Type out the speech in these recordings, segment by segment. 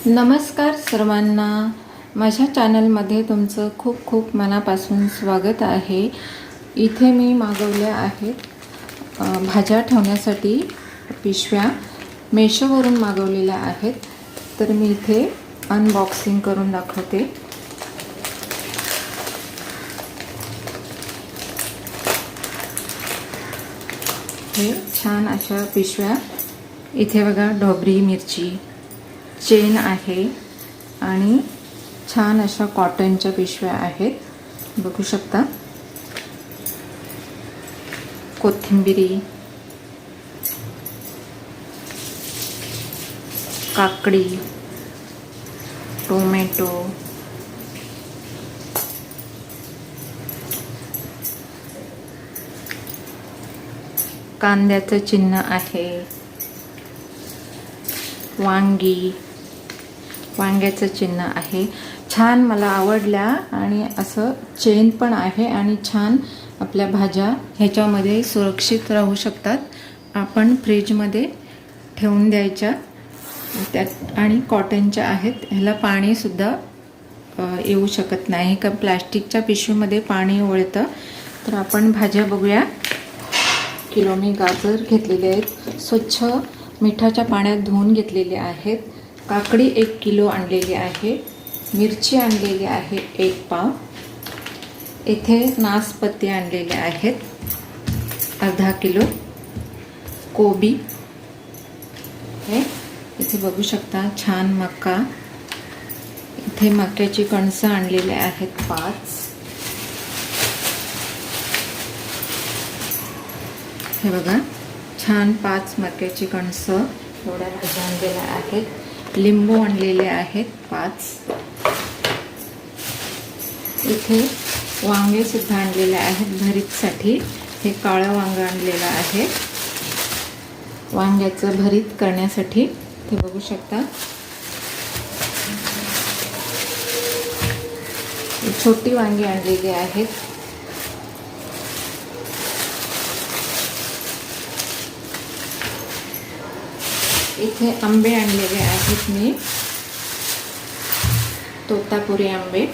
नमस्कार सर्वांना, माझ्या चॅनलमध्ये तुमचं खूप खूप मनापासून स्वागत आहे। इथे मी मागवल्या आहेत भाज्या ठेवण्यासाठी पिशव्या, मेशोवरून मागवलेल्या आहेत। तर मी इथे अनबॉक्सिंग करून दाखवते। हे छान अशा पिशव्या, इथे बघा ढोबरी मिरची चेन आहे आणि छान अशा कॉटनच्या पिशव्या आहेत, बघू शकता। कोथिंबिरी, काकडी, टोमॅटो, कांद्याचं चिन्ह आहे, वांग्याचं चिन्ह आहे। छान मला आवडल्या आणि असं चेन पण आहे आणि छान आपल्या भाज्या ह्याच्यामध्ये सुरक्षित राहू शकतात। आपण फ्रीजमध्ये ठेवून द्यायच्या त्यात, आणि कॉटनच्या आहेत, ह्याला पाणी सुद्धा येऊ शकत नाही का प्लास्टिकच्या पिशवीमध्ये पाणी ओळतं। तर आपण भाज्या बघूया। किलो मी गाजर घेतलेले आहेत, स्वच्छ मिठाच्या पाण्यात धुवून घेतलेले आहेत। काकडी 1 किलो आणलेली आहे, मिरची आणलेली आहे 1 पाव, इथे नासपत्ती आणलेले आहेत अर्धा किलो, कोबी हे इथे बघू शकता, छान मका, इथे मक्याची कणसं आणलेले आहेत 5, हे बघा छान 5 मक्याची कणसं, एवढ्या भाज्या आणलेल्या आहेत। लिंबू आणलेले आहेत 5, इथे वांगे सुद्धा आणलेले आहेत भरीतसाठी, हे काळं वांग आणलेलं आहे वांग्याचं भरीत करण्यासाठी, ते बघू शकता। छोटी वांगी आणलेली आहेत, इथे आंबे आणलेले आहेत मी, तोतापुरी आंबे,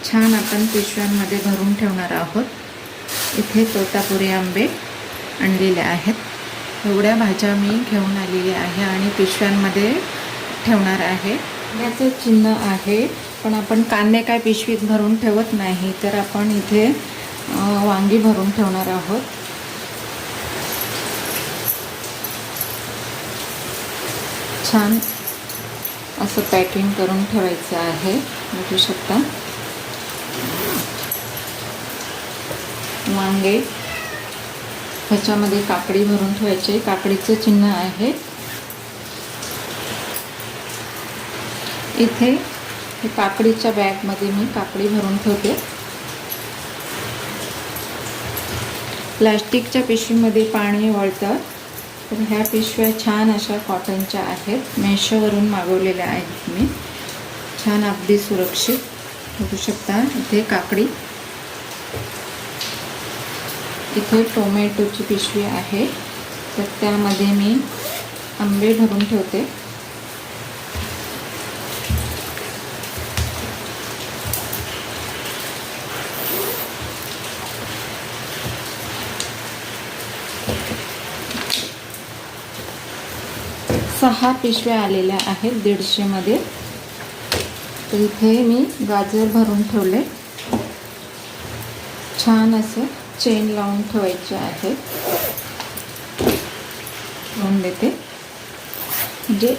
छान आपण पिशव्यांमध्ये भरून ठेवणार आहोत। इथे तोतापुरी आंबे आणलेले आहेत। एवढ्या भाज्या मी घेऊन आलेली आहे आणि पिशव्यांमध्ये ठेवणार आहे। याचं चिन्ह आहे, पण आपण कांदे काय पिशवीत भरून ठेवत नाही, तर आपण इथे वांगी भरून ठेवणार आहोत। छान असं पॅकिंग करून ठेवायचं आहे, बघू शकता। वांगे, ह्याच्यामध्ये काकडी भरून ठेवायचे, काकडीचं चिन्ह आहे। इथे हे काकडीच्या बॅगमध्ये मी काकडी भरून ठेवते। प्लास्टिकच्या पिशवीमध्ये पाणी वळतं, तर ह्या पिशव्या छान अशा कॉटनच्या आहेत, मेशोवरून मागवलेल्या आहेत मी, छान अगदी सुरक्षित, बघू शकता। इथे काकडी, इथे टोमॅटोची पिशवी आहे, तर त्यामध्ये मी आंबे भरून ठेवते। सहा पिशव्या आलेल्या आहेत 150 मध्ये। तर इथे मी गाजर भरून ठेवले, छान असं चेन लावून ठेवायचे आहे, ठेवून देते, म्हणजे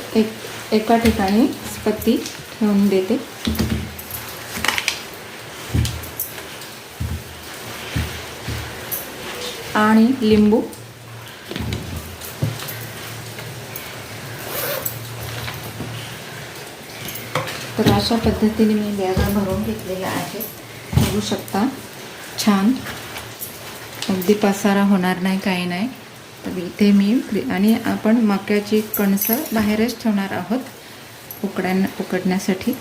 एका ठिकाणी पत्ती ठेवून देते। आणि लिंबू, तर अशा पद्धतीने मी बॅगा भरून घेतलेल्या आहेत, बघू शकता। छान अगदी पसारा होणार नाही, काही नाही। तर इथे मी आणि आपण मक्याची कणसं बाहेरच ठेवणार आहोत उकडण्यासाठी।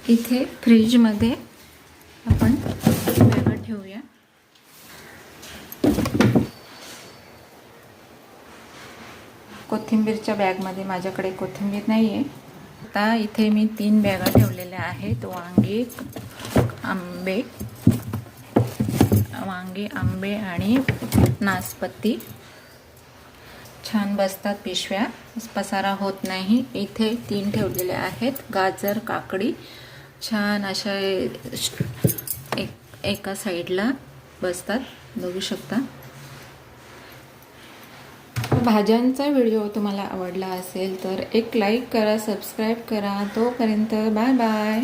इथे फ्रीजमध्ये आपण कोथिंबीरच्या बॅगमध्ये माझ्याकडे कोथिंबीर नाही आहे. आता इथे मी 3 बॅगा ठेवलेल्या आहेत. वांगे, आंबे आणि नासपती. छान बसतात पिशव्या, पसारा होत नाही. इथे 3 ठेवलेले आहेत. गाजर, काकडी छान अशा एका साईडला बसतात, बघू शकता. भाज्यांचा व्हिडिओ तुम्हाला आवडला असेल तर एक लाईक करा, सबस्क्राईब करा. तोपर्यंत बाय बाय.